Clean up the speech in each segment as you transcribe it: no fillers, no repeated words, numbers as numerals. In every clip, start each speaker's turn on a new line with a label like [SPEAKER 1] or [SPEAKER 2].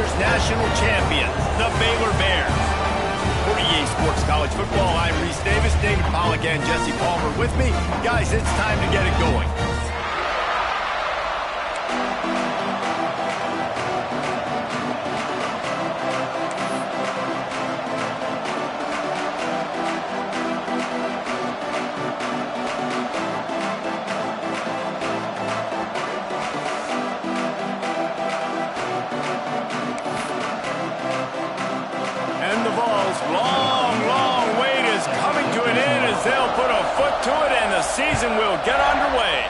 [SPEAKER 1] year's national champions, the Baylor Bears. For EA Sports College Football, I'm Reese Davis, David Pollack, and Jesse Palmer with me. Guys, it's time to get it going.
[SPEAKER 2] Season will get underway.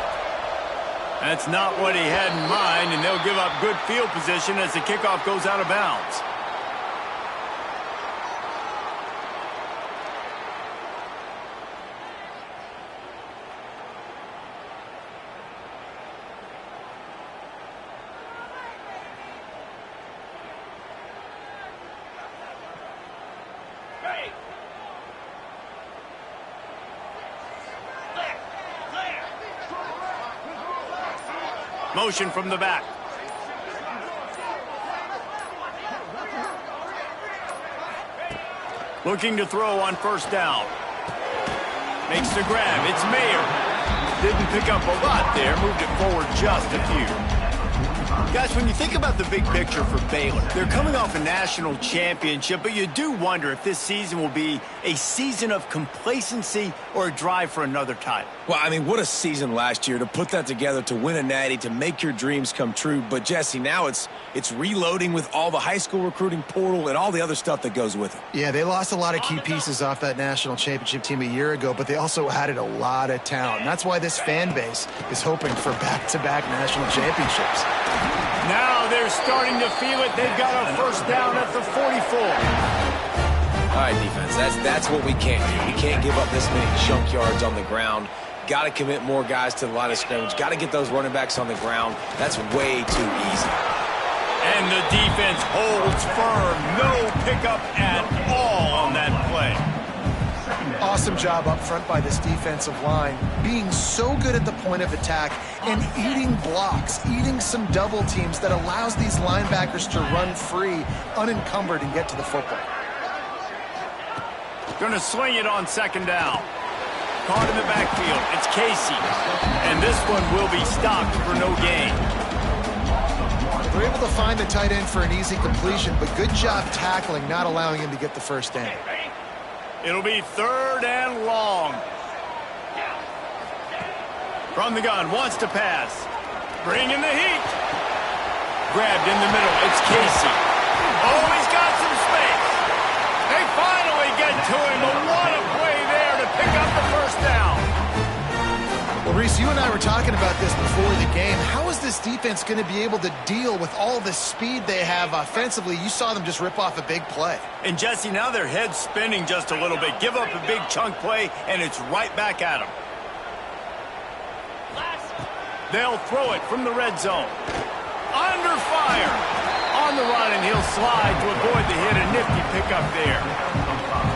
[SPEAKER 1] That's not what he had in mind, and they'll give up good field position as the kickoff goes out of bounds. Motion from the back. Looking to throw on first down. Makes the grab. It's Mayer. Didn't pick up a lot there. Moved it forward just a few. Guys, when you think about the big picture for Baylor, they're coming off a national championship, but you do wonder if this season will be a season of complacency or a drive for another title.
[SPEAKER 3] Well, I mean, what a season last year to put that together, to win a natty, to make your dreams come true. But, Jesse, now it's reloading with all the high school recruiting portal and all the other stuff that goes with it.
[SPEAKER 4] Yeah, they lost a lot of key pieces off that national championship team a year ago, but they also added a lot of talent. And that's why this fan base is hoping for back-to-back national championships.
[SPEAKER 1] Now they're starting to feel it. They've got a first down at the 44.
[SPEAKER 3] All right, defense, that's what we can't do. We can't give up this many junk yards on the ground. Got to commit more guys to the line of scrimmage. Got to get those running backs on the ground. That's way too easy.
[SPEAKER 1] And the defense holds firm. No pickup at all on that play.
[SPEAKER 4] Awesome job up front by this defensive line, being so good at the point of attack and eating blocks, eating some double teams that allows these linebackers to run free, unencumbered, and get to the football.
[SPEAKER 1] Going to sling it on second down. Caught in the backfield. It's Casey. And this one will be stopped for no gain.
[SPEAKER 4] They're able to find the tight end for an easy completion, but good job tackling, not allowing him to get the first down.
[SPEAKER 1] It'll be third and long. From the gun, wants to pass. Bringing the heat. Grabbed in the middle. It's Casey. Oh, he's got some space. They finally get to him, but what a play there to pick up the first down.
[SPEAKER 4] Well, Reese, you and I were talking about this before the game. How is this defense going to be able to deal with all the speed they have offensively? You saw them just rip off a big play.
[SPEAKER 1] And, Jesse, now their head's spinning just a little bit. Give up a big chunk play, and it's right back at them. They'll throw it from the red zone. Under fire. On the run, and he'll slide to avoid the hit. A nifty pickup there.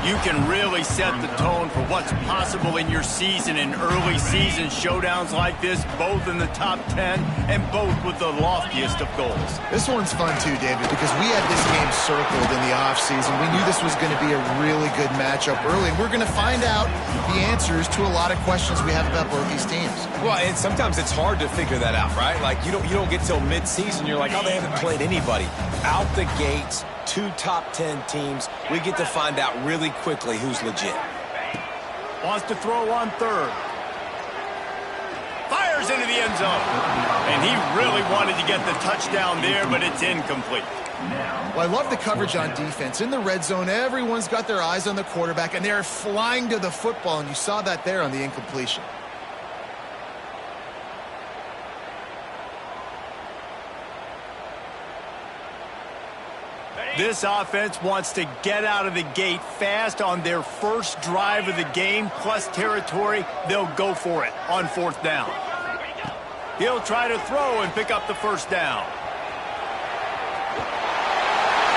[SPEAKER 1] You can really set the tone for what's possible in your season in early season showdowns like this, both in the top 10 and both with the loftiest of goals.
[SPEAKER 4] This one's fun too, David, because we had this game circled in the offseason. We knew this was going to be a really good matchup early, and we're going to find out the answers to a lot of questions we have about both these teams.
[SPEAKER 3] Well, and sometimes it's hard to figure that out, right? Like, you don't get till mid-season, you're like, oh, they haven't played anybody. Out the gates, 2 top 10 teams, we get to find out really quickly who's legit.
[SPEAKER 1] Wants to throw on third. Fires into the end zone. And he really wanted to get the touchdown there, but it's incomplete.
[SPEAKER 4] Well, I love the coverage on defense. In the red zone, everyone's got their eyes on the quarterback, and they're flying to the football, and you saw that there on the incompletion.
[SPEAKER 1] This offense wants to get out of the gate fast on their first drive of the game, plus territory. They'll go for it on fourth down. He'll try to throw and pick up the first down.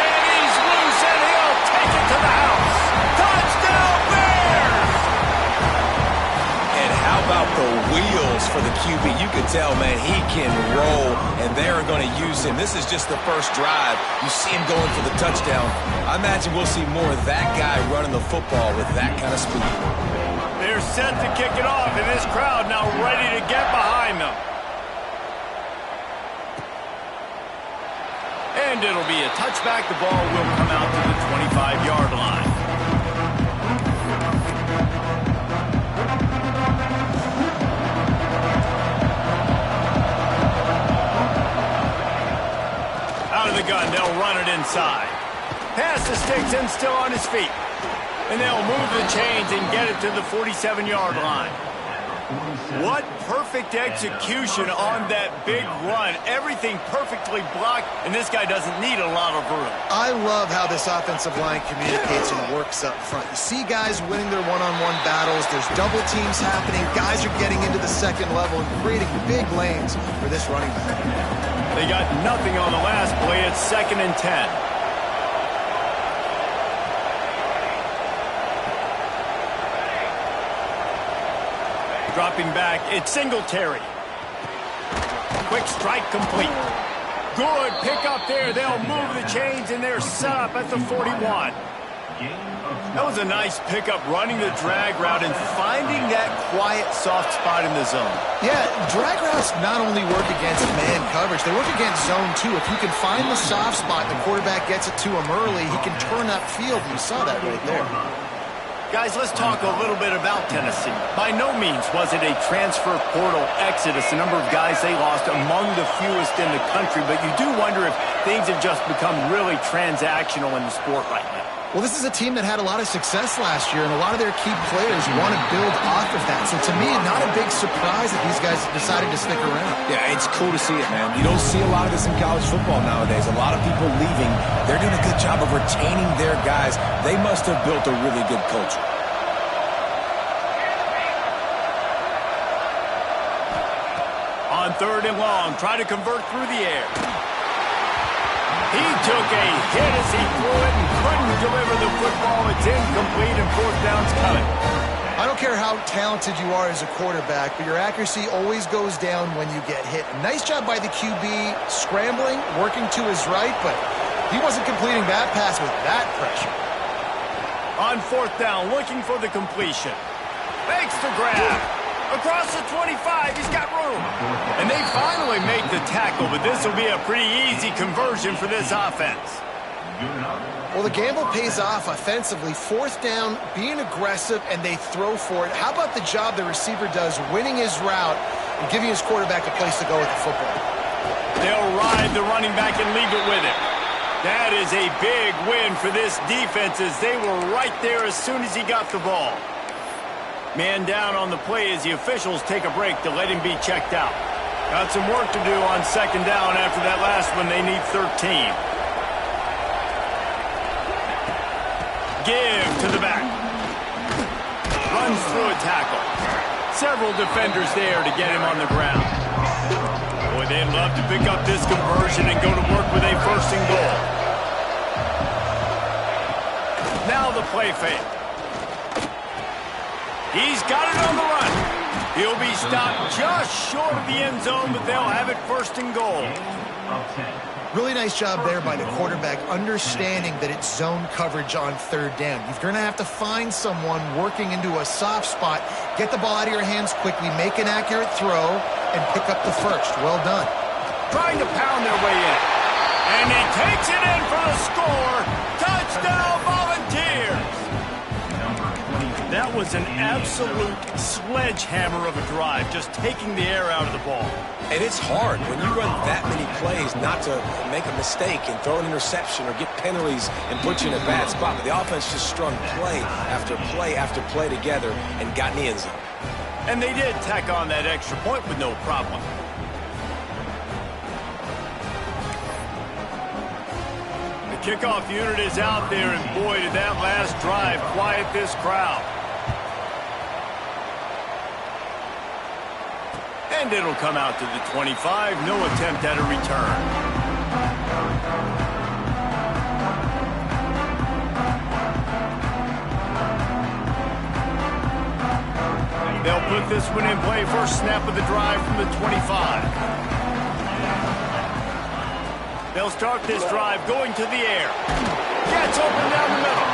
[SPEAKER 1] And he's loose, and he'll take it to the house. Touchdown, Bears!
[SPEAKER 3] And how about the wheels legs for the QB. You can tell, man, he can roll, and they're going to use him. This is just the first drive. You see him going for the touchdown. I imagine we'll see more of that guy running the football with that kind of speed.
[SPEAKER 2] They're set to kick it off, and this crowd now ready to get behind them. And it'll be a touchback. The ball will come out to the 25-yard line. Out of the gun, they'll run it inside. Pass to Sticks and still on his feet. And they'll move the chains and get it to the 47-yard line. What perfect execution on that big run. Everything perfectly blocked, and this guy doesn't need a lot of room.
[SPEAKER 4] I love how this offensive line communicates and works up front. You see guys winning their one-on-one battles. There's double teams happening. Guys are getting into the second level and creating big lanes for this running back.
[SPEAKER 2] They got nothing on the last play. It's 2nd and 10. Dropping back, it's Singletary. Quick strike complete. Good pickup there. They'll move the chains, and they're set up at the 41. That was a nice pickup, running the drag route and finding that quiet, soft spot in the zone.
[SPEAKER 4] Yeah, drag routes not only work against man coverage, they work against zone too. If you can find the soft spot, the quarterback gets it to him early, he can turn upfield. You saw that right there.
[SPEAKER 2] Guys, let's talk a little bit about Tennessee. By no means was it a transfer portal exodus. The number of guys they lost among the fewest in the country, but you do wonder if things have just become really transactional in the sport right now.
[SPEAKER 4] Well, this is a team that had a lot of success last year, and a lot of their key players want to build off of that. So to me, not a big surprise that these guys decided to stick around.
[SPEAKER 3] Yeah, it's cool to see it, man. You don't see a lot of this in college football nowadays. A lot of people leaving. They're doing a good job of retaining their guys. They must have built a really good culture.
[SPEAKER 2] On 3rd and long, try to convert through the air. He took a hit as he threw it and couldn't deliver the football. It's incomplete, and 4th down's coming.
[SPEAKER 4] I don't care how talented you are as a quarterback, but your accuracy always goes down when you get hit. Nice job by the QB scrambling, working to his right, but he wasn't completing that pass with that pressure.
[SPEAKER 2] On 4th down, looking for the completion. Makes the grab. Across the 25, he's got room. And they finally make the tackle, but this will be a pretty easy conversion for this offense.
[SPEAKER 4] Well, the gamble pays off offensively. 4th down, being aggressive, and they throw for it. How about the job the receiver does, winning his route and giving his quarterback a place to go with the football?
[SPEAKER 2] They'll ride the running back and leave it with him. That is a big win for this defense, as they were right there as soon as he got the ball. Man down on the play as the officials take a break to let him be checked out. Got some work to do on 2nd down after that last one. They need 13. Give to the back. Runs through a tackle. Several defenders there to get him on the ground. Boy, they'd love to pick up this conversion and go to work with a 1st and goal. Now the play fake. He's got it on the run. He'll be stopped just short of the end zone, but they'll have it 1st and goal.
[SPEAKER 4] Really nice job there by the quarterback, understanding that it's zone coverage on 3rd down. You're going to have to find someone working into a soft spot, get the ball out of your hands quickly, make an accurate throw, and pick up the 1st. Well done.
[SPEAKER 2] Trying to pound their way in. And he takes it in for the score. Touchdown, Volunteers. That was an absolute sledgehammer of a drive, just taking the air out of the ball.
[SPEAKER 3] And it's hard when you run that many plays not to make a mistake and throw an interception or get penalties and put you in a bad spot. But the offense just strung play after play after play together and got in the end zone.
[SPEAKER 2] And they did tack on that extra point with no problem. The kickoff unit is out there, and boy, did that last drive quiet this crowd. And it'll come out to the 25. No attempt at a return. They'll put this one in play. First snap of the drive from the 25. They'll start this drive going to the air. Gets open down the middle.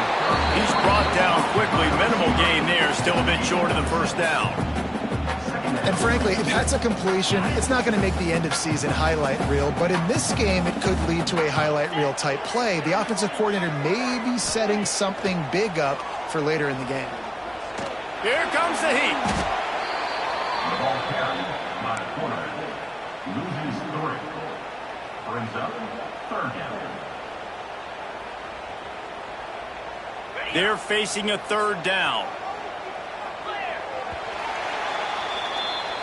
[SPEAKER 2] He's brought down quickly. Minimal gain there. Still a bit short of the first down.
[SPEAKER 4] And frankly, if that's a completion, it's not going to make the end-of-season highlight reel. But in this game, it could lead to a highlight reel type play. The offensive coordinator may be setting something big up for later in the game.
[SPEAKER 2] Here comes the heat.
[SPEAKER 5] The ball carried by the quarterback. Loses 3. Brings up 3rd down.
[SPEAKER 2] They're facing a 3rd down.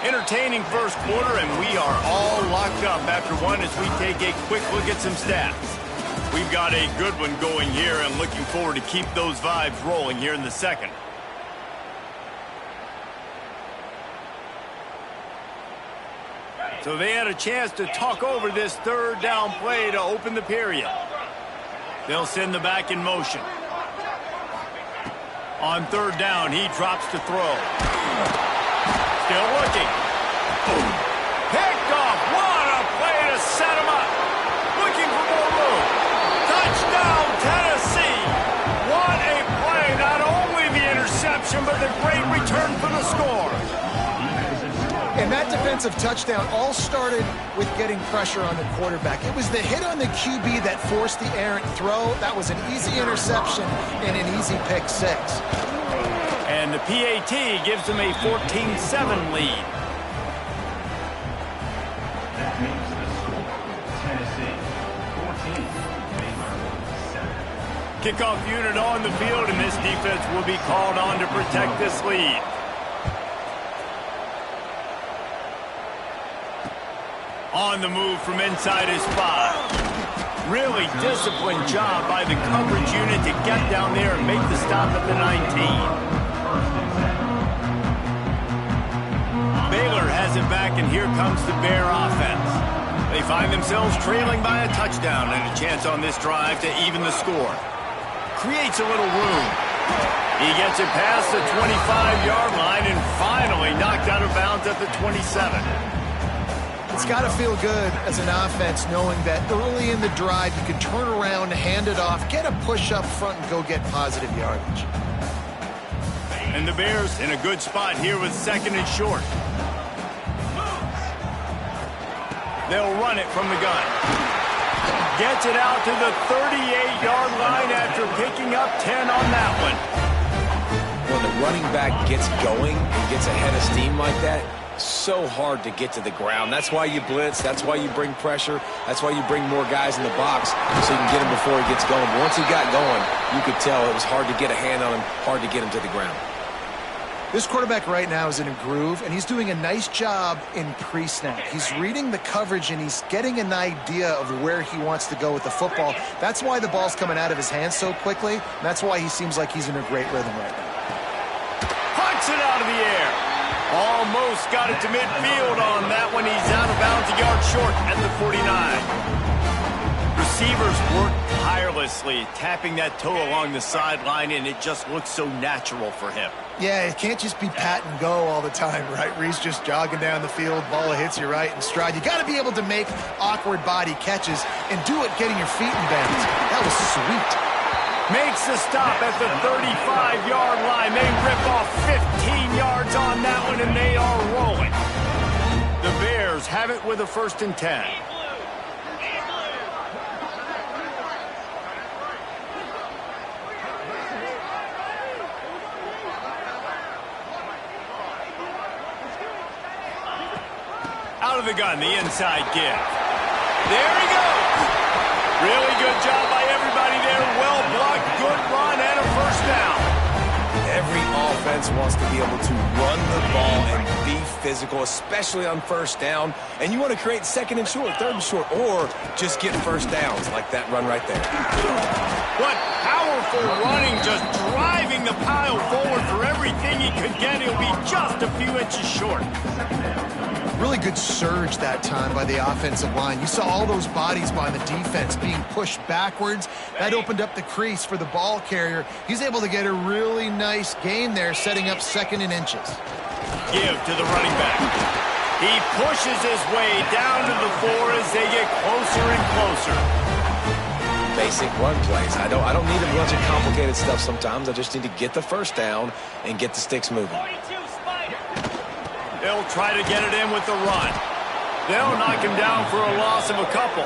[SPEAKER 2] Entertaining first quarter, and we are all locked up after one as we take a quick look at some stats. We've got a good one going here and looking forward to keep those vibes rolling here in the second. So they had a chance to talk over this 3rd down play to open the period. They'll send the back in motion. On 3rd down, he drops to throw. Still looking. Picked off. What a play to set him up. Looking for more room. Touchdown, Tennessee. What a play. Not only the interception, but the great return for the score.
[SPEAKER 4] And that defensive touchdown all started with getting pressure on the quarterback. It was the hit on the QB that forced the errant throw. That was an easy interception and an easy pick six.
[SPEAKER 2] And the PAT gives them a 14-7 lead.
[SPEAKER 5] That makes the score Tennessee 14, Baylor 7.
[SPEAKER 2] Kickoff unit on the field, and this defense will be called on to protect this lead. On the move from inside his 5. Really disciplined job by the coverage unit to get down there and make the stop at the 19. Baylor has it back, and here comes the Bear offense. They find themselves trailing by a touchdown and a chance on this drive to even the score. Creates a little room. He gets it past the 25-yard line and finally knocked out of bounds at the 27.
[SPEAKER 4] It's got to feel good as an offense knowing that early in the drive you can turn around, hand it off, get a push up front, and go get positive yardage.
[SPEAKER 2] And the Bears in a good spot here with 2nd and short. They'll run it from the gun. Gets it out to the 38-yard line after picking up 10 on that one.
[SPEAKER 3] When the running back gets going and gets ahead of steam like that, so hard to get to the ground. That's why you blitz. That's why you bring pressure. That's why you bring more guys in the box so you can get him before he gets going. But once he got going, you could tell it was hard to get a hand on him, hard to get him to the ground.
[SPEAKER 4] This quarterback right now is in a groove, and he's doing a nice job in pre-snap. He's reading the coverage, and he's getting an idea of where he wants to go with the football. That's why the ball's coming out of his hands so quickly, and that's why he seems like he's in a great rhythm right now.
[SPEAKER 2] Puncks it out of the air. Almost got it to midfield on that one. He's out of bounds, a yard short at the 49. Receivers work tirelessly, tapping that toe along the sideline, and it just looks so natural for him.
[SPEAKER 4] Yeah, it can't just be pat and go all the time, right? Reese just jogging down the field, ball hits you right in stride. You got to be able to make awkward body catches and do it getting your feet in bounds. That was sweet.
[SPEAKER 2] Makes the stop at the 35-yard line. They rip off 15 yards on that one, and they are rolling. The Bears have it with a 1st and 10. Out of the gun, the inside give. There he goes. Really good job by everybody there. Well blocked, good run, and a 1st down.
[SPEAKER 3] Every offense wants to be able to run the ball and be physical, especially on 1st down. And you want to create 2nd and short, 3rd and short, or just get 1st downs like that run right there.
[SPEAKER 2] What powerful running, just driving the pile forward for everything he could get. He'll be just a few inches short.
[SPEAKER 4] Really good surge that time by the offensive line. You saw all those bodies by the defense being pushed backwards. That opened up the crease for the ball carrier. He's able to get a really nice gain there, setting up 2nd and inches.
[SPEAKER 2] Give to the running back. He pushes his way down to the 4 as they get closer and closer.
[SPEAKER 3] Basic run plays. I don't need a bunch of complicated stuff sometimes. I just need to get the first down and get the sticks moving.
[SPEAKER 2] They'll try to get it in with the run. They'll knock him down for a loss of a couple.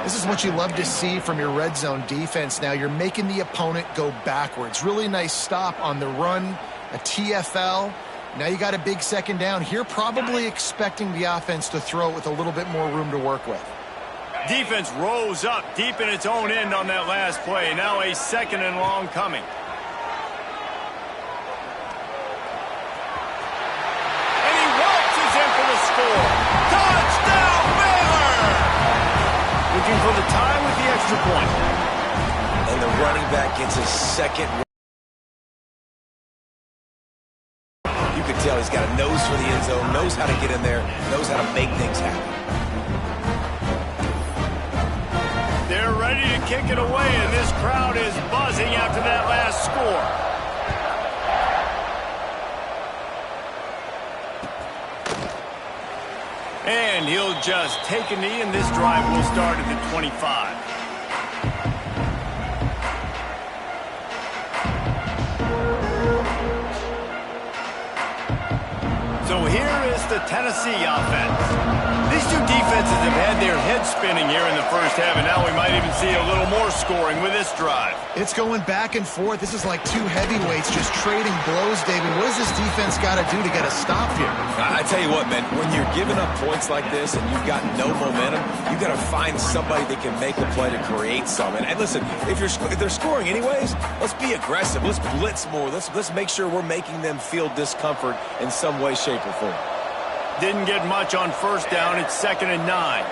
[SPEAKER 4] This is what you love to see from your red zone defense now. You're making the opponent go backwards. Really nice stop on the run, a TFL. Now you got a big second down here, probably expecting the offense to throw it with a little bit more room to work with.
[SPEAKER 2] Defense rose up deep in its own end on that last play. Now a second and long coming. And he waltzes in for the score. Touchdown, Baylor! Looking for the tie with the extra point.
[SPEAKER 3] And the running back gets his second. You can tell he's got a nose for the end zone, knows how to get in there, knows how to make things happen.
[SPEAKER 2] They're ready to kick it away, and this crowd is buzzing after that last score. And he'll just take a knee, and this drive will start at the 25. So here is the Tennessee offense. These two defenses have had their heads spinning here in the first half, and now we might even see a little more scoring with this drive.
[SPEAKER 4] It's going back and forth. This is like two heavyweights just trading blows, David. What does this defense got to do to get a stop here?
[SPEAKER 3] I tell you what, man, when you're giving up points like this and you've got no momentum, you got to find somebody that can make a play to create some. And listen, if they're scoring anyways, let's be aggressive. Let's blitz more. Let's make sure we're making them feel discomfort in some way, shape, or form.
[SPEAKER 2] Didn't get much on first down. It's 2nd and 9.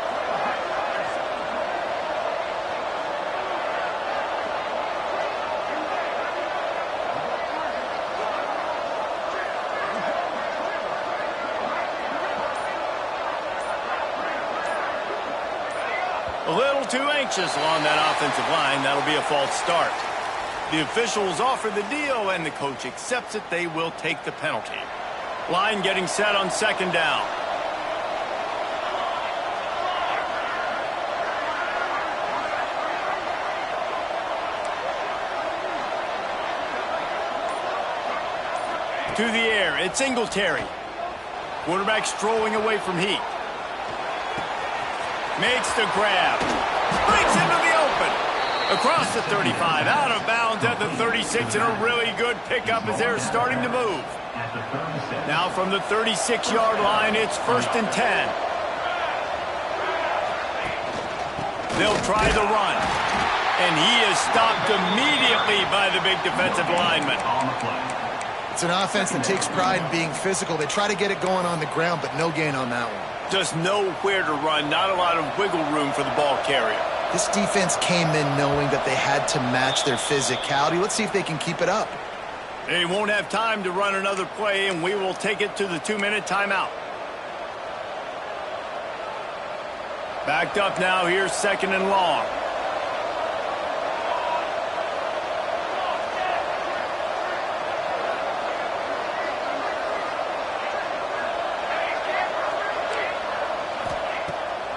[SPEAKER 2] A little too anxious along that offensive line. That'll be a false start. The officials offer the deal, and the coach accepts it. They will take the penalty. Line getting set on 2nd down. To the air, it's Singletary. Quarterback strolling away from Heat. Makes the grab. Breaks into the open. Across the 35, out of bounds at the 36, and a really good pickup as they're starting to move. Now from the 36-yard line, it's 1st and 10. They'll try the run. And he is stopped immediately by the big defensive lineman.
[SPEAKER 4] It's an offense that takes pride in being physical. They try to get it going on the ground, but no gain on that one.
[SPEAKER 2] Just nowhere to run, not a lot of wiggle room for the ball carrier.
[SPEAKER 4] This defense came in knowing that they had to match their physicality. Let's see if they can keep it up.
[SPEAKER 2] They won't have time to run another play, and we will take it to the 2-minute timeout. Backed up now, here's 2nd and long.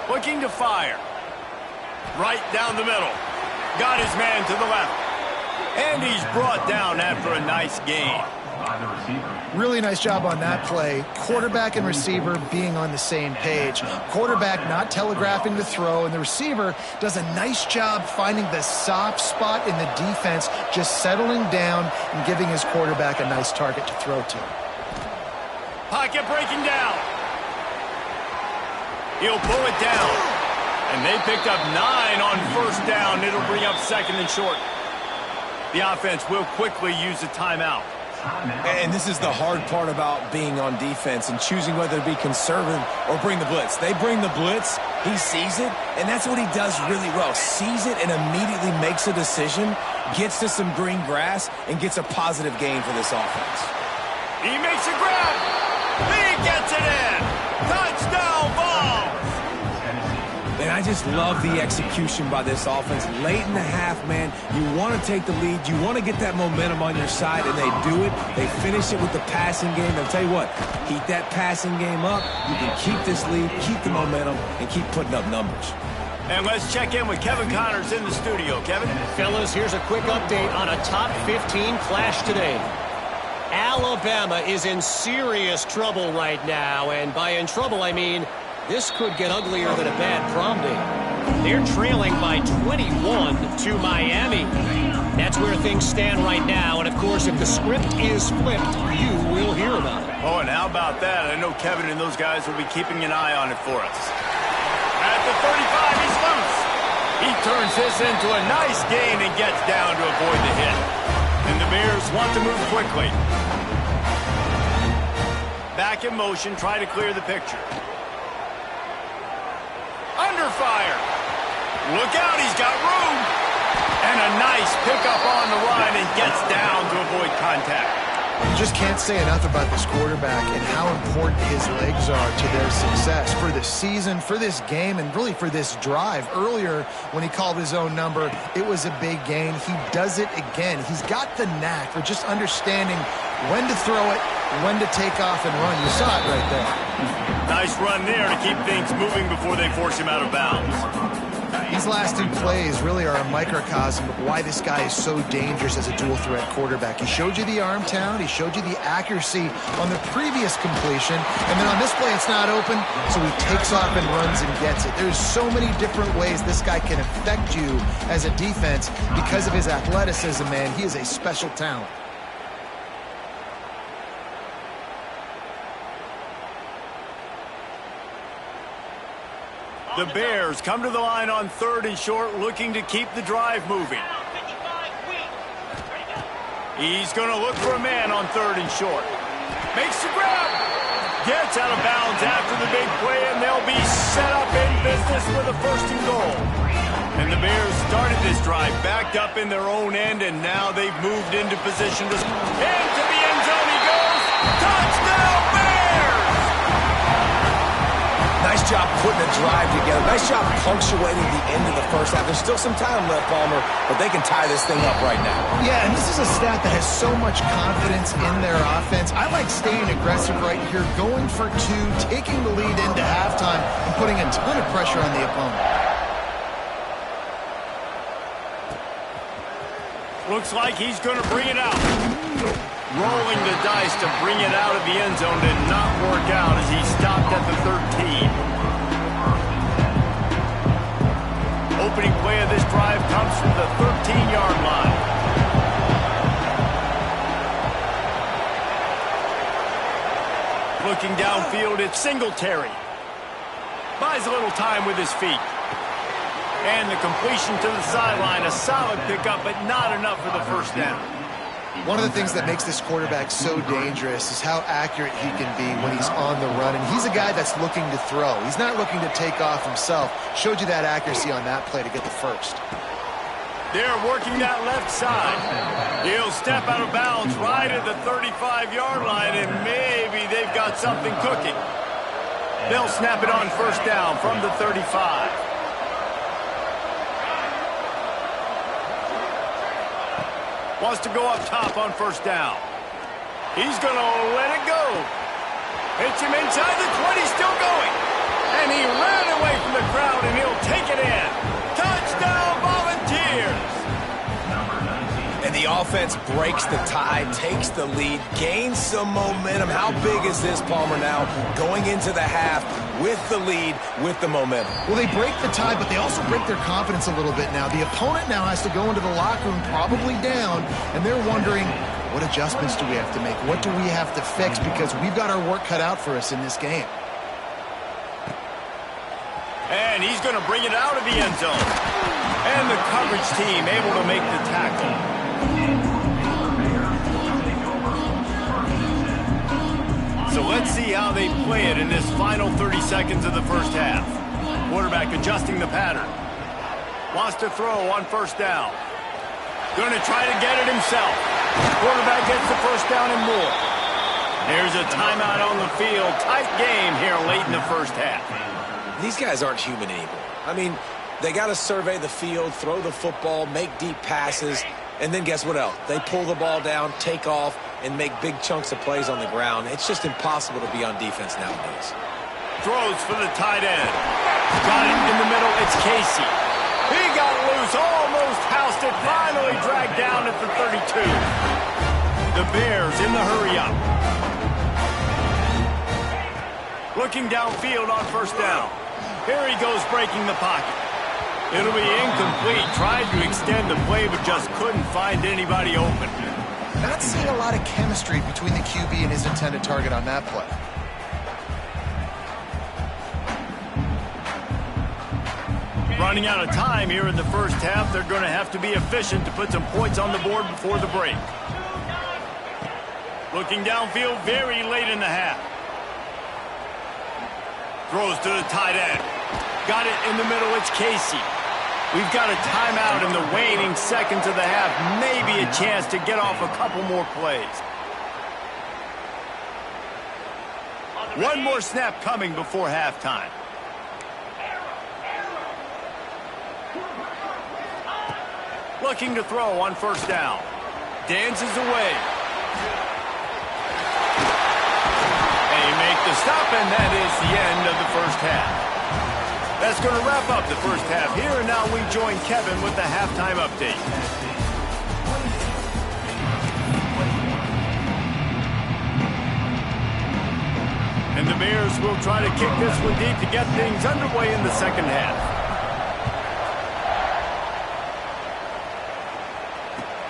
[SPEAKER 2] Looking to fire. Right down the middle. Got his man to the left. And he's brought down after a nice gain.
[SPEAKER 4] Really nice job on that play. Quarterback and receiver being on the same page. Quarterback not telegraphing the throw, and the receiver does a nice job finding the soft spot in the defense, just settling down and giving his quarterback a nice target to throw to.
[SPEAKER 2] Pocket breaking down. He'll pull it down. And they picked up 9 on first down. It'll bring up 2nd and short. The offense will quickly use a timeout.
[SPEAKER 3] And this is the hard part about being on defense and choosing whether to be conservative or bring the blitz. They bring the blitz, he sees it, and that's what he does really well. Sees it and immediately makes a decision, gets to some green grass, and gets a positive gain for this offense.
[SPEAKER 2] He makes a grab. He gets it in. Touchdown ball.
[SPEAKER 3] And I just love the execution by this offense. Late in the half, man, you want to take the lead. You want to get that momentum on your side, and they do it. They finish it with the passing game. I'll tell you what, keep that passing game up. You can keep this lead, keep the momentum, and keep putting up numbers.
[SPEAKER 2] And let's check in with Kevin Connors in the studio. Kevin?
[SPEAKER 6] Fellas, here's a quick update on a top 15 clash today. Alabama is in serious trouble right now, and by in trouble, I mean this could get uglier than a bad prom date. They're trailing by 21 to Miami. That's where things stand right now, and of course, if the script is flipped, you will hear about it.
[SPEAKER 2] Oh, and how about that? I know Kevin and those guys will be keeping an eye on it for us. At the 35, he's loose. He turns this into a nice gain and gets down to avoid the hit. And the Bears want to move quickly. Back in motion, try to clear the picture. Under fire. Look out, he's got room. And a nice pickup on the run and gets down to avoid contact.
[SPEAKER 4] You just can't say enough about this quarterback and how important his legs are to their success for the season, for this game, and really for this drive. Earlier, when he called his own number, it was a big gain. He does it again. He's got the knack for just understanding when to throw it, when to take off and run. You saw it right there.
[SPEAKER 2] Nice run there to keep things moving before they force him out of bounds.
[SPEAKER 4] These last two plays really are a microcosm of why this guy is so dangerous as a dual-threat quarterback. He showed you the arm talent. He showed you the accuracy on the previous completion. And then on this play, it's not open, so he takes off and runs and gets it. There's so many different ways this guy can affect you as a defense because of his athleticism, man. He is a special talent.
[SPEAKER 2] The Bears come to the line on 3rd and short, looking to keep the drive moving. He's going to look for a man on 3rd and short. Makes the grab. Gets out of bounds after the big play, and they'll be set up in business with a 1st and goal. And the Bears started this drive backed up in their own end, and now they've moved into position to... Into the end zone he goes. Touchdown, Bears!
[SPEAKER 3] Nice job putting a drive together. Nice job punctuating the end of the first half. There's still some time left, Palmer, but they can tie this thing up right now.
[SPEAKER 4] Yeah, and this is a stat that has so much confidence in their offense. I like staying aggressive right here, going for 2, taking the lead into halftime, and putting a ton of pressure on the opponent.
[SPEAKER 2] Looks like he's going to bring it out. Rolling the dice to bring it out of the end zone did not work out as he stopped at the 13. Opening play of this drive comes from the 13-yard line. Looking downfield, it's Singletary. Buys a little time with his feet. And the completion to the sideline, a solid pickup, but not enough for the 1st down.
[SPEAKER 4] One of the things that makes this quarterback so dangerous is how accurate he can be when he's on the run. And he's a guy that's looking to throw. He's not looking to take off himself. Showed you that accuracy on that play to get the 1st.
[SPEAKER 2] They're working that left side. He'll step out of bounds right at the 35-yard line, and maybe they've got something cooking. They'll snap it on 1st down from the 35. Wants to go up top on 1st down. He's going to let it go. Hits him inside the 20, still going. And he ran away from the crowd, and he'll take it in. Touchdown, Volunteers!
[SPEAKER 3] And the offense breaks the tie, takes the lead, gains some momentum. How big is this, Palmer, now? Going into the half with the lead, with the momentum.
[SPEAKER 4] Well, they break the tie, but they also break their confidence a little bit now. The opponent now has to go into the locker room, probably down, and they're wondering, what adjustments do we have to make? What do we have to fix? Because we've got our work cut out for us in this game.
[SPEAKER 2] And he's going to bring it out of the end zone. And the coverage team able to make the tackle. So let's see how they play it in this final 30 seconds of the 1st half. Quarterback adjusting the pattern. Wants to throw on 1st down. Going to try to get it himself. Quarterback gets the 1st down and more. There's a timeout on the field. Tight game here late in the 1st half.
[SPEAKER 3] These guys aren't human anymore. I mean, they got to survey the field, throw the football, make deep passes, and then guess what else? They pull the ball down, take off, and make big chunks of plays on the ground. It's just impossible to be on defense nowadays.
[SPEAKER 2] Throws for the tight end. Got it in the middle. It's Casey. He got loose, almost housed it, finally dragged down at the 32. The Bears in the hurry-up. Looking downfield on first down. Here he goes breaking the pocket. It'll be incomplete. Tried to extend the play, but just couldn't find anybody open.
[SPEAKER 4] Not seeing a lot of chemistry between the QB and his intended target on that play.
[SPEAKER 2] Running out of time here in the first half. They're going to have to be efficient to put some points on the board before the break. Looking downfield very late in the half. Throws to the tight end. Got it in the middle. It's Casey. We've got a timeout in the waning seconds of the half. Maybe a chance to get off a couple more plays. One more snap coming before halftime. Looking to throw on first down. Dances away. They make the stop, and that is the end of the first half. That's going to wrap up the first half here, and now we join Kevin with the halftime update. And the Bears will try to kick this one deep to get things underway in the second half.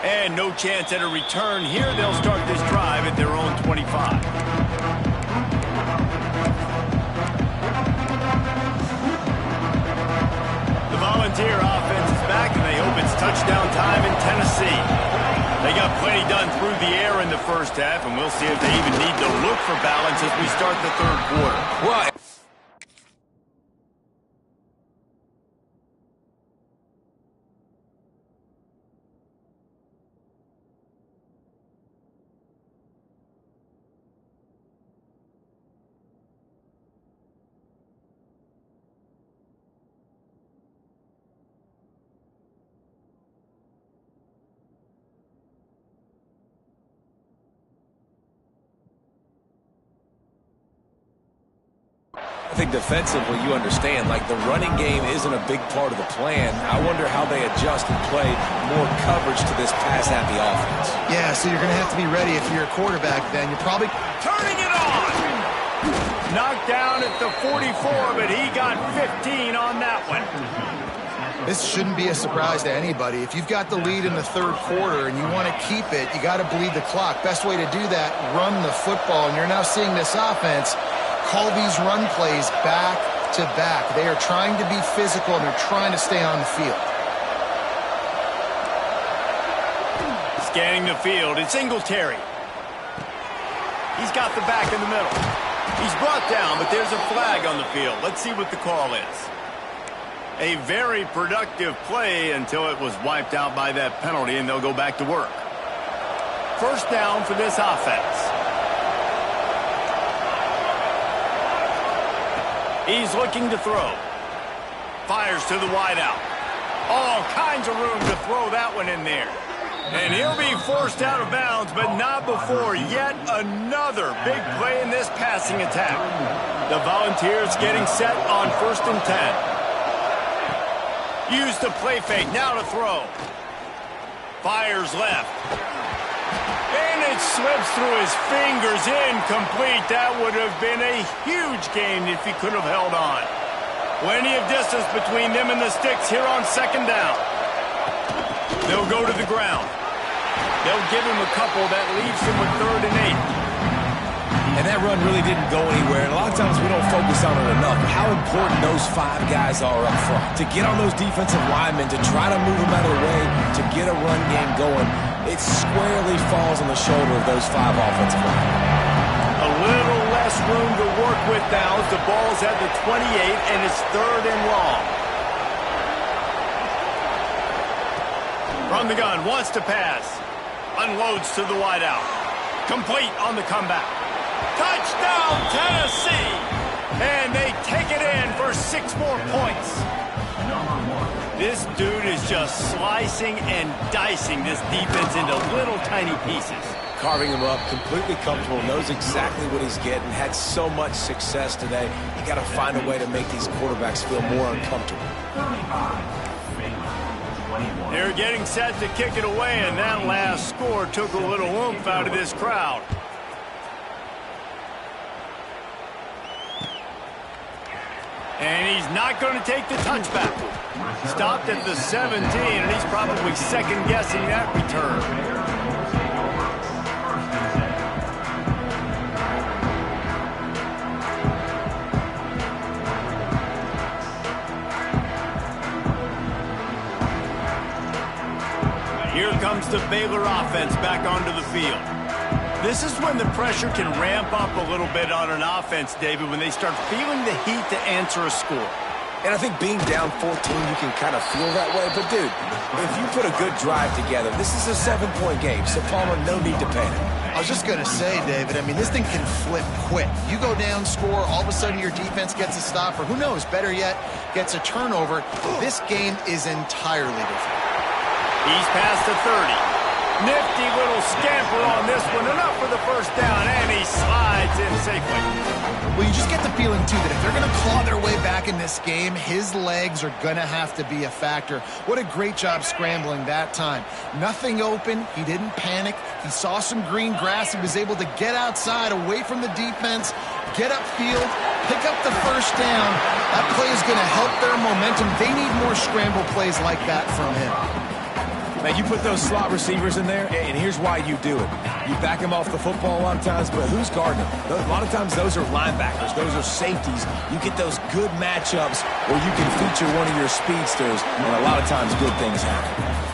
[SPEAKER 2] And no chance at a return here. They'll start this drive at their own 25. The Volunteer offense is back, and they hope it's touchdown time in Tennessee. They got plenty done through the air in the first half, and we'll see if they even need to look for balance as we start the third quarter.
[SPEAKER 3] Well, I think defensively, you understand, like the running game isn't a big part of the plan. I wonder how they adjust and play more coverage to this pass-happy offense.
[SPEAKER 4] Yeah, so you're going to have to be ready if you're a quarterback then. You're probably
[SPEAKER 2] Turning it on! Knocked down at the 44, but he got 15 on that one.
[SPEAKER 4] This shouldn't be a surprise to anybody. If you've got the lead in the third quarter and you want to keep it, you got to bleed the clock. Best way to do that, run the football. And you're now seeing this offense call these run plays back to back. They are trying to be physical, and they're trying to stay on the field.
[SPEAKER 2] Scanning the field, it's Singletary. He's got the back in the middle. He's brought down, but there's a flag on the field. Let's see what the call is. A very productive play until it was wiped out by that penalty, and they'll go back to work. First down for this offense. He's looking to throw. Fires to the wideout. All kinds of room to throw that one in there. And he'll be forced out of bounds, but not before yet another big play in this passing attack. The Volunteers getting set on 1st and 10. Use the play fake, now to throw. Fires left. And it slips through his fingers, incomplete. That would have been a huge gain if he could have held on. Plenty of distance between them and the sticks here on second down. They'll go to the ground. They'll give him a couple. That leaves him with 3rd and 8.
[SPEAKER 3] And that run really didn't go anywhere. And a lot of times we don't focus on it enough. How important those 5 guys are up front. To get on those defensive linemen, to try to move them out of the way, to get a run game going, it squarely falls on the shoulder of those 5 offensive linemen.
[SPEAKER 2] A little less room to work with now as the ball's at the 28, and it's 3rd and long. From the gun, wants to pass. Unloads to the wideout. Complete on the comeback. Touchdown, Tennessee! And they take it in for 6 more points. This dude is just slicing and dicing this defense into little tiny pieces.
[SPEAKER 3] Carving him up, completely comfortable, knows exactly what he's getting, had so much success today. You got to find a way to make these quarterbacks feel more uncomfortable.
[SPEAKER 2] They're getting set to kick it away, and that last score took a little oomph out of this crowd. And he's not going to take the touchback. Stopped at the 17, and he's probably second-guessing that return. Here comes the Baylor offense back onto the field. This is when the pressure can ramp up a little bit on an offense, David, when they start feeling the heat to answer a score.
[SPEAKER 3] And I think being down 14, you can kind of feel that way. But, dude, if you put a good drive together, this is a 7-point game. So, Palmer, no need to panic.
[SPEAKER 4] I was just going to say, David, I mean, this thing can flip quick. You go down, score, all of a sudden your defense gets a stop, or who knows, better yet, gets a turnover. This game is entirely different.
[SPEAKER 2] He's past the 30. Nifty little scamper on this one. Enough for the first down, and he slides in safely.
[SPEAKER 4] Well, you just get the feeling, too, that if they're going to claw their way back in this game, his legs are going to have to be a factor. What a great job scrambling that time. Nothing open. He didn't panic. He saw some green grass. He was able to get outside, away from the defense, get upfield, pick up the first down. That play is going to help their momentum. They need more scramble plays like that from him.
[SPEAKER 3] Man, you put those slot receivers in there, and here's why you do it. You back them off the football a lot of times, but who's guarding them? A lot of times those are linebackers. Those are safeties. You get those good matchups where you can feature one of your speedsters, and a lot of times good things happen.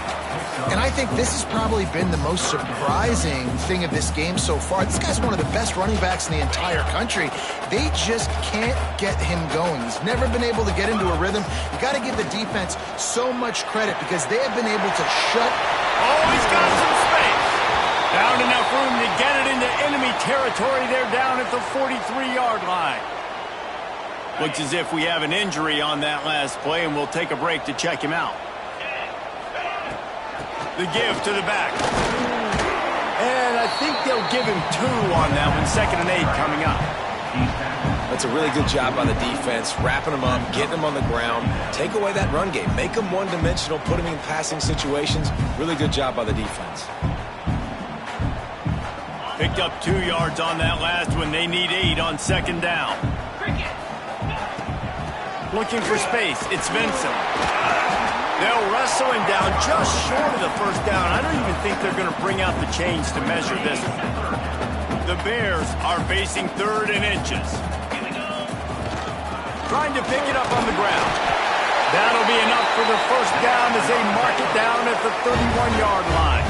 [SPEAKER 4] And I think this has probably been the most surprising thing of this game so far. This guy's one of the best running backs in the entire country. They just can't get him going. He's never been able to get into a rhythm. You got to give the defense so much credit because they have been able to shut.
[SPEAKER 2] Oh, he's got some space. Found enough room to get it into enemy territory. They're down at the 43-yard line. Looks as if we have an injury on that last play, and we'll take a break to check him out. The give to the back. And I think they'll give him 2 on that one. 2nd and 8 coming up.
[SPEAKER 3] That's a really good job by the defense, wrapping them up, getting them on the ground. Take away that run game. Make them one-dimensional, put them in passing situations. Really good job by the defense.
[SPEAKER 2] Picked up 2 yards on that last one. They need 8 on 2nd down. Looking for space. It's Vincent. They'll wrestle him down just short of the first down. I don't even think they're going to bring out the chains to measure this one. The Bears are facing 3rd and inches. Trying to pick it up on the ground. That'll be enough for the first down as they mark it down at the 31-yard line.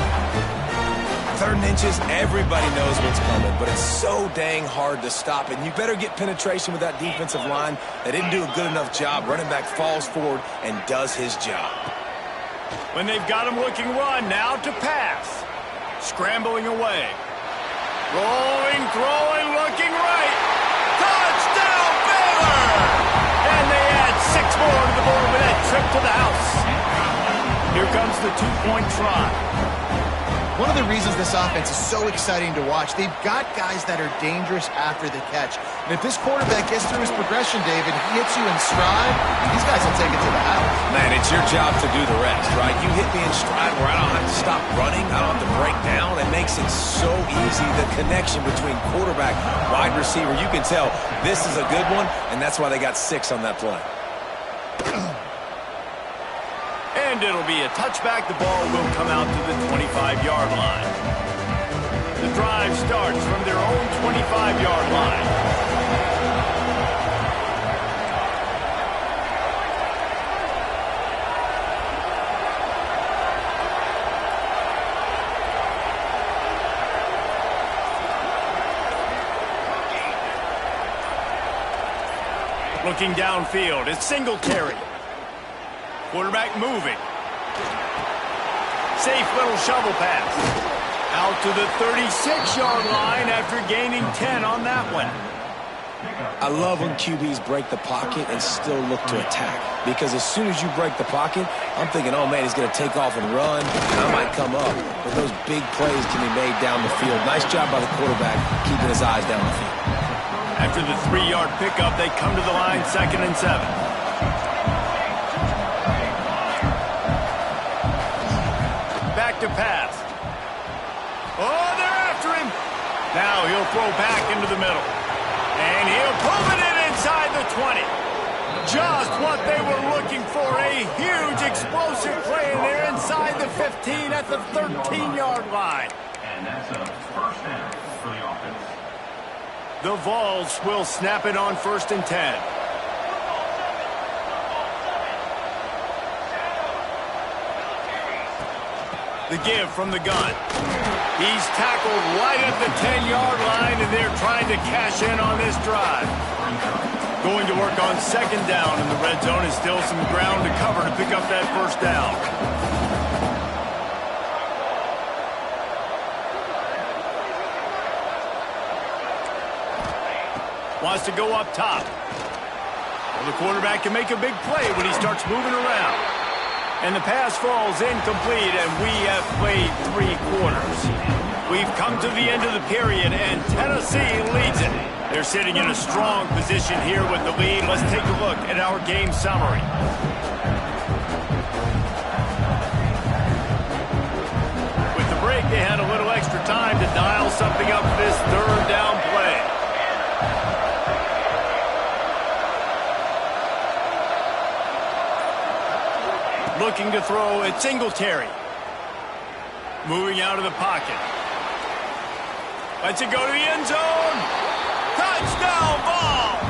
[SPEAKER 3] 3rd and inches, everybody knows what's coming, but it's so dang hard to stop. And you better get penetration with that defensive line. They didn't do a good enough job. Running back falls forward and does his job.
[SPEAKER 2] When they've got him looking run, now to pass. Scrambling away. Rolling, throwing, looking right. Touchdown, Baylor! And they add 6 more to the board with that trip to the house. Here comes the 2-point try.
[SPEAKER 4] One of the reasons this offense is so exciting to watch, they've got guys that are dangerous after the catch. And if this quarterback gets through his progression, David, he hits you in stride, these guys will take it to the house.
[SPEAKER 3] Man, it's your job to do the rest, right? You hit me in stride where I don't have to stop running, I don't have to break down. It makes it so easy. The connection between quarterback, wide receiver, you can tell this is a good one, and that's why they got 6 on that play.
[SPEAKER 2] And it'll be a touchback. The ball will come out to the 25-yard line. The drive starts from their own 25-yard line. Looking downfield, it's Singletary. Quarterback moving. Safe little shovel pass. Out to the 36-yard line after gaining 10 on that one.
[SPEAKER 3] I love when QBs break the pocket and still look to attack. Because as soon as you break the pocket, I'm thinking, oh, man, he's going to take off and run, and I might come up. But those big plays can be made down the field. Nice job by the quarterback keeping his eyes down the field.
[SPEAKER 2] After the 3-yard pickup, they come to the line, 2nd and 7. Back to pass. Oh, they're after him. Now he'll throw back into the middle. And he'll pull it in inside the 20. Just what they were looking for. A huge explosive play, and they're inside the 15 at the 13-yard line.
[SPEAKER 5] And that's a first down for the offense.
[SPEAKER 2] The Vols will snap it on 1st and 10. The give from the gun. He's tackled right at the 10-yard line, and they're trying to cash in on this drive. Going to work on 2nd down in the red zone, and still some ground to cover to pick up that 1st down. Wants to go up top. Well, the quarterback can make a big play when he starts moving around. And the pass falls incomplete, and we have played 3 quarters. We've come to the end of the period, and Tennessee leads it. They're sitting in a strong position here with the lead. Let's take a look at our game summary. With the break, they had a little extra time to dial something up for this 3rd down play. Looking to throw at Singletary. Moving out of the pocket. Lets it go to the end zone. Touchdown, Vols!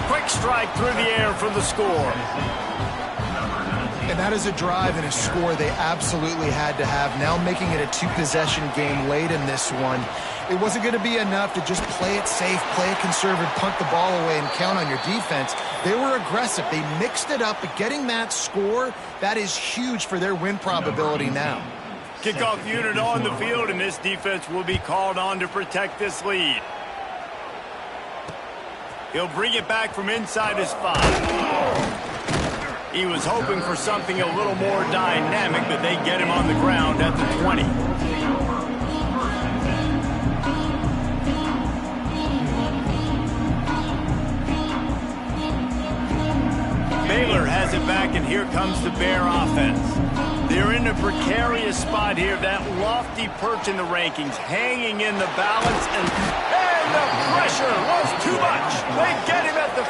[SPEAKER 2] Quick strike through the air for the score.
[SPEAKER 4] And that is a drive and a score they absolutely had to have. Now making it a 2-possession game late in this one. It wasn't going to be enough to just play it safe, play it conservative, punt the ball away, and count on your defense. They were aggressive. They mixed it up, but getting that score, that is huge for their win probability now.
[SPEAKER 2] Kickoff unit on the field, and this defense will be called on to protect this lead. He'll bring it back from inside his 5. He was hoping for something a little more dynamic, but they get him on the ground at the 20. Baylor has it back, and here comes the Bear offense. They're in a precarious spot here. That lofty perch in the rankings, hanging in the balance, and the pressure was too much. They get him at the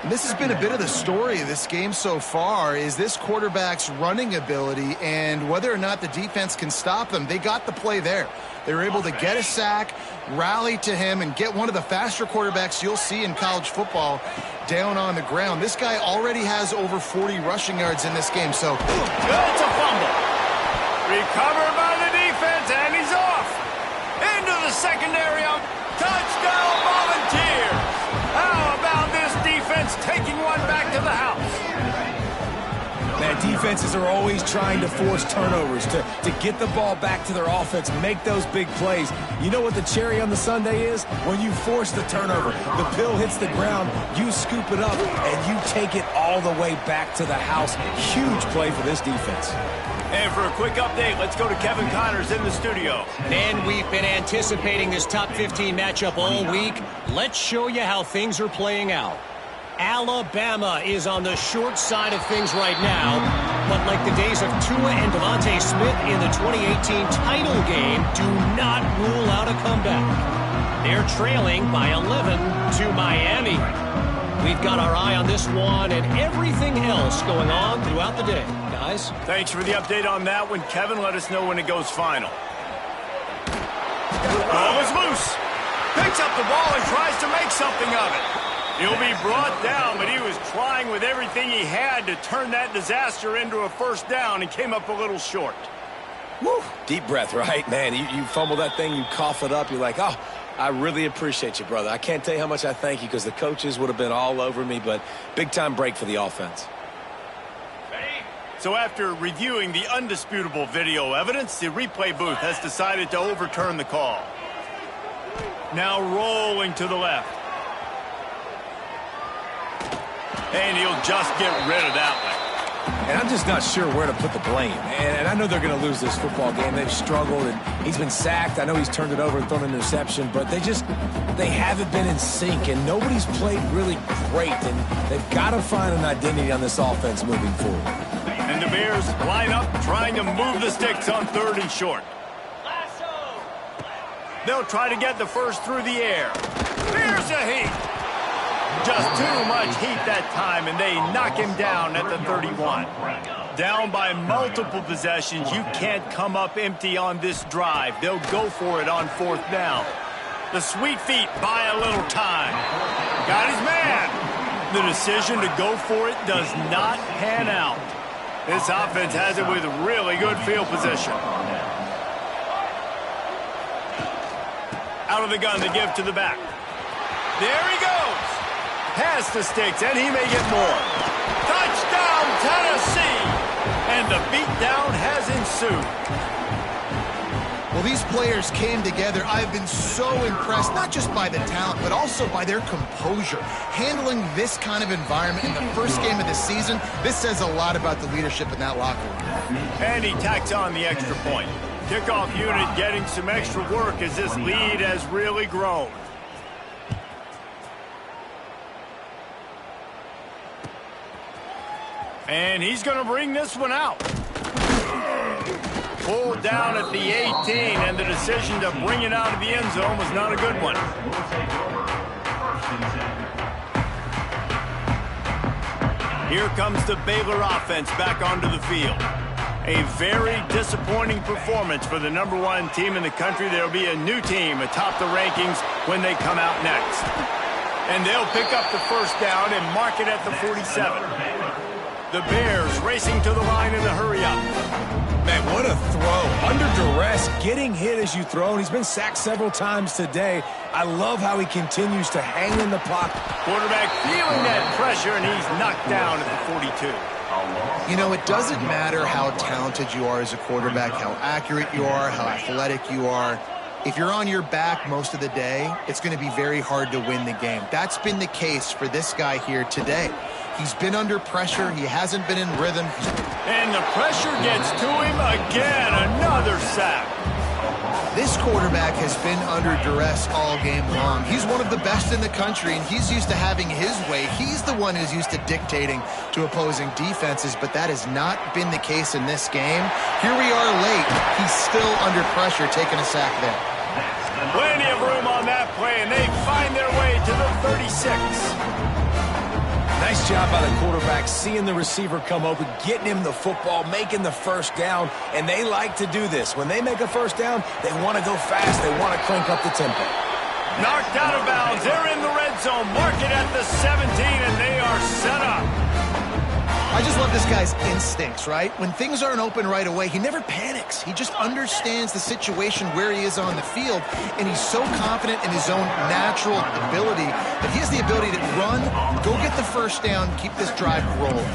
[SPEAKER 2] 15.
[SPEAKER 4] This has been a bit of the story of this game so far, is this quarterback's running ability and whether or not the defense can stop them. They got the play there. They were able to get a sack, rally to him, and get one of the faster quarterbacks you'll see in college football down on the ground. This guy already has over 40 rushing yards in this game. So
[SPEAKER 2] it's a fumble. Recovered by the defense, and he's off. Into the secondary. Touchdown, Volunteers. How about this defense taking one back to the house?
[SPEAKER 3] Man, defenses are always trying to force turnovers, to get the ball back to their offense, make those big plays. You know what the cherry on the sundae is? When you force the turnover, the pill hits the ground, you scoop it up, and you take it all the way back to the house. Huge play for this defense.
[SPEAKER 2] And for a quick update, let's go to Kevin Connors in the studio.
[SPEAKER 6] And we've been anticipating this top 15 matchup all week. Let's show you how things are playing out. Alabama is on the short side of things right now, but like the days of Tua and Devontae Smith in the 2018 title game, do not rule out a comeback. They're trailing by 11 to Miami. We've got our eye on this one and everything else going on throughout the day. Guys?
[SPEAKER 2] Thanks for the update on that one, Kevin. Let us know when it goes final. Ball is loose. Picks up the ball and tries to make something of it. He'll be brought down, but he was trying with everything he had to turn that disaster into a 1st down and came up a little short.
[SPEAKER 3] Woo. Deep breath, right? Man, you fumble that thing, you cough it up, you're like, oh, I really appreciate you, brother. I can't tell you how much I thank you because the coaches would have been all over me, but big-time break for the offense.
[SPEAKER 2] So after reviewing the undisputable video evidence, the replay booth has decided to overturn the call. Now rolling to the left. And he'll just get rid of that one.
[SPEAKER 3] And I'm just not sure where to put the blame. And I know they're going to lose this football game. They've struggled, and he's been sacked. I know he's turned it over and thrown an interception, but they haven't been in sync, and nobody's played really great, and they've got to find an identity on this offense moving forward.
[SPEAKER 2] And the Bears line up trying to move the sticks on 3rd and short. They'll try to get the first through the air. Here's a heat. Just too much heat that time, and they knock him down at the 31. Down by multiple possessions. You can't come up empty on this drive. They'll go for it on 4th down. The sweet feet buy a little time. Got his man. The decision to go for it does not pan out. This offense has it with really good field position. Out of the gun to give to the back. There he goes. Past the sticks, and he may get more. Touchdown, Tennessee! And the beatdown has ensued.
[SPEAKER 4] Well, these players came together. I've been so impressed, not just by the talent, but also by their composure. Handling this kind of environment in the first game of the season, this says a lot about the leadership in that locker room.
[SPEAKER 2] And he tacks on the extra point. Kickoff unit getting some extra work as this lead has really grown. And he's going to bring this one out. Pulled down at the 18, and the decision to bring it out of the end zone was not a good one. Here comes the Baylor offense back onto the field. A very disappointing performance for the #1 team in the country. There will be a new team atop the rankings when they come out next. And they'll pick up the first down and mark it at the 47. The Bears racing to the line in a hurry-up.
[SPEAKER 3] Man, what a throw. Under duress, getting hit as you throw, and he's been sacked several times today. I love how he continues to hang in the pocket.
[SPEAKER 2] Quarterback feeling that pressure, and he's knocked down at the 42.
[SPEAKER 4] You know, it doesn't matter how talented you are as a quarterback, how accurate you are, how athletic you are. If you're on your back most of the day, it's going to be very hard to win the game. That's been the case for this guy here today. He's been under pressure. He hasn't been in rhythm.
[SPEAKER 2] And the pressure gets to him again. Another sack.
[SPEAKER 4] This quarterback has been under duress all game long. He's one of the best in the country, and he's used to having his way. He's the one who's used to dictating to opposing defenses, but that has not been the case in this game. Here we are late. He's still under pressure, taking a sack there.
[SPEAKER 2] Plenty of room on that play, and they find their way to the 36.
[SPEAKER 3] Nice job by the quarterback, seeing the receiver come open, getting him the football, making the first down, and they like to do this. When they make a first down, they want to go fast. They want to crank up the tempo.
[SPEAKER 2] Knocked out of bounds. They're in the red zone. Mark it at the 17, and they are set up.
[SPEAKER 4] I just love this guy's instincts, right? When things aren't open right away, he never panics. He just understands the situation where he is on the field, and he's so confident in his own natural ability that he has the ability to run, go get the first down, keep this drive rolling.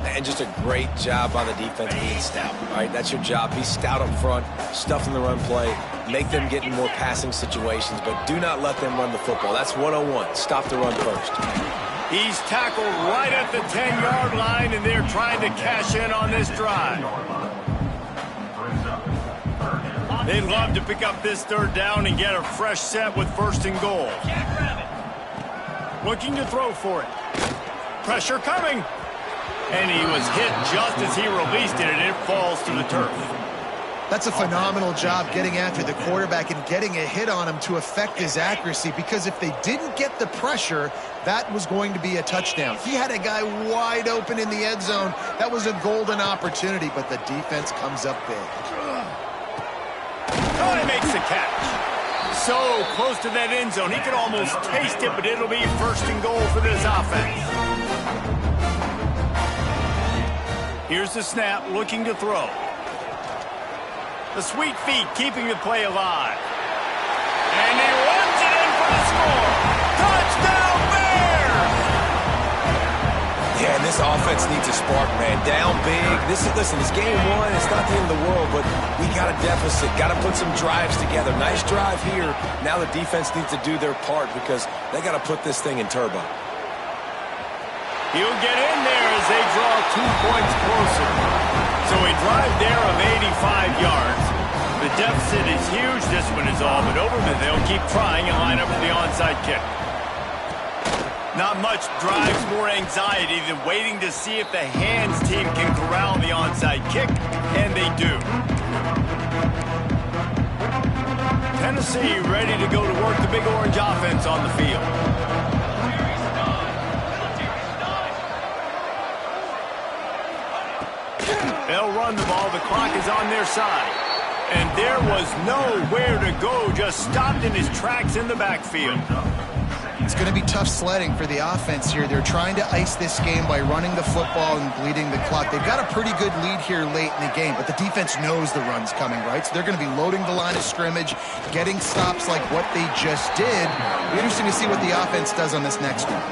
[SPEAKER 3] And just a great job by the defense being stout. All right, that's your job. Be stout up front, stuff in the run play, make them get in more passing situations, but do not let them run the football. That's 101. Stop the run first.
[SPEAKER 2] He's tackled right at the 10-yard line, and they're trying to cash in on this drive. They'd love to pick up this 3rd down and get a fresh set with 1st and goal. Looking to throw for it. Pressure coming. And he was hit just as he released it, and it falls to the turf.
[SPEAKER 4] That's a phenomenal job getting after the quarterback and getting a hit on him to affect his accuracy, because if they didn't get the pressure, that was going to be a touchdown. He had a guy wide open in the end zone. That was a golden opportunity, but the defense comes up big.
[SPEAKER 2] Oh, he makes the catch. So close to that end zone. He could almost taste it, but it'll be 1st and goal for this offense. Here's the snap, looking to throw. The sweet feet keeping the play alive. And he runs it in for the score. Touchdown, Bears!
[SPEAKER 3] Yeah, and this offense needs a spark, man. Down big. Listen, it's game one. It's not the end of the world, but we got a deficit. Got to put some drives together. Nice drive here. Now the defense needs to do their part because they got to put this thing in turbo.
[SPEAKER 2] He'll get in there as they draw 2 points closer. So a drive there of 85 yards. The deficit is huge. This one is all but over, but they'll keep trying and line up for the onside kick. Not much drives more anxiety than waiting to see if the hands team can corral the onside kick, and they do. Tennessee ready to go to work the Big Orange offense on the field. They'll run the ball. The clock is on their side. And there was nowhere to go, just stopped in his tracks in the backfield.
[SPEAKER 4] It's going to be tough sledding for the offense here. They're trying to ice this game by running the football and bleeding the clock. They've got a pretty good lead here late in the game, but the defense knows the run's coming, right? So they're going to be loading the line of scrimmage, getting stops like what they just did. It'll be interesting to see what the offense does on this next one.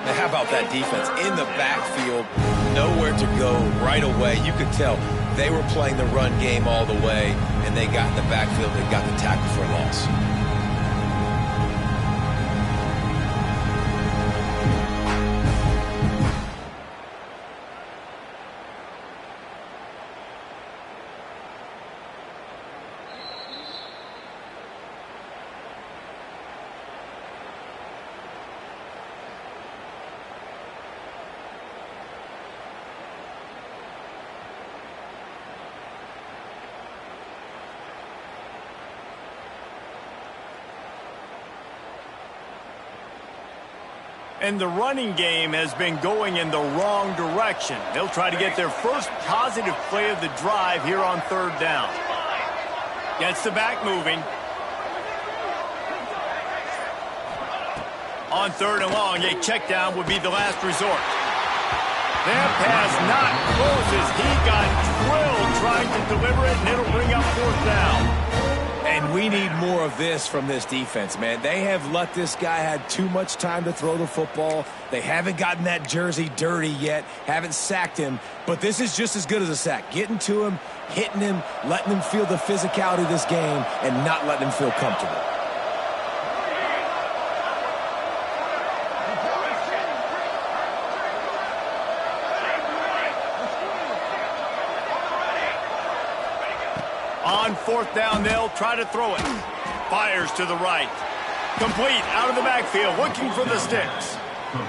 [SPEAKER 3] Now, how about that defense in the backfield? Nowhere to go right away. You could tell they were playing the run game all the way, and they got in the backfield and got the tackle for a loss.
[SPEAKER 2] And the running game has been going in the wrong direction. They'll try to get their first positive play of the drive here on 3rd down. Gets the back moving. On 3rd and long, a check down would be the last resort. That pass not close as he got drilled trying to deliver it, and it'll bring up 4th down.
[SPEAKER 3] And we need more of this from this defense, man. They have let this guy have too much time to throw the football. They haven't gotten that jersey dirty yet, haven't sacked him. But this is just as good as a sack. Getting to him, hitting him, letting him feel the physicality of this game, and not letting him feel comfortable.
[SPEAKER 2] On 4th down, they'll try to throw it. Fires to the right. Complete out of the backfield, looking for the sticks.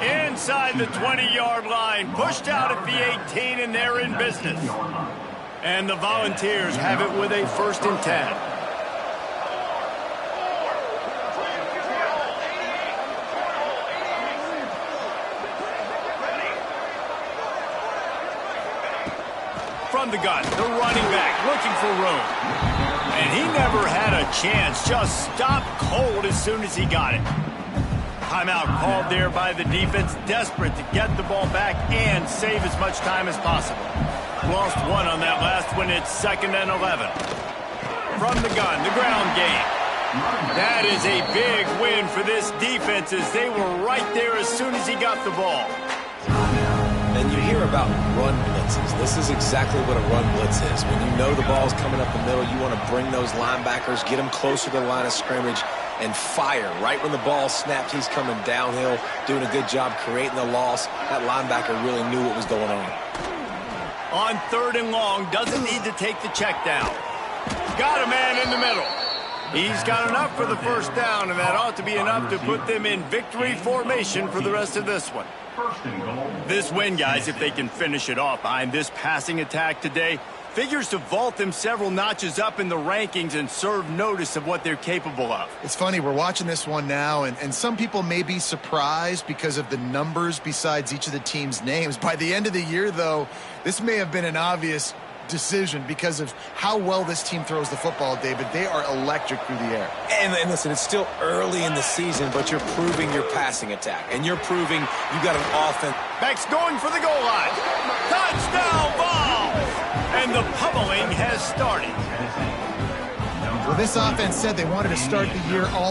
[SPEAKER 2] Inside the 20-yard line, pushed out at the 18, and they're in business. And the Volunteers have it with a 1st and 10. From the gun, the running back looking for room. And he never had a chance, just stopped cold as soon as he got it. Timeout called there by the defense, desperate to get the ball back and save as much time as possible. Lost one on that last one. It's 2nd and 11. From the gun, the ground game. That is a big win for this defense as they were right there as soon as he got the ball.
[SPEAKER 3] And you hear about run blitzes. This is exactly what a run blitz is. When you know the ball's coming up the middle, you want to bring those linebackers, get them closer to the line of scrimmage, and fire. Right when the ball snapped, he's coming downhill, doing a good job creating the loss. That linebacker really knew what was going on.
[SPEAKER 2] On 3rd and long, doesn't need to take the check down. Got a man in the middle. He's got enough for the 1st down, and that ought to be enough to put them in victory formation for the rest of this one. This win, guys, if they can finish it off behind this passing attack today, figures to vault them several notches up in the rankings and serve notice of what they're capable of.
[SPEAKER 4] It's funny, we're watching this one now, and some people may be surprised because of the numbers besides each of the team's names. By the end of the year, though, this may have been an obvious decision because of how well this team throws the football, David. They are electric through the air.
[SPEAKER 3] And listen, it's still early in the season, but you're proving your passing attack, and you're proving you got an offense.
[SPEAKER 2] Back's going for the goal line. Touchdown ball! And the pummeling has started.
[SPEAKER 4] Well, this offense said they wanted to start the year all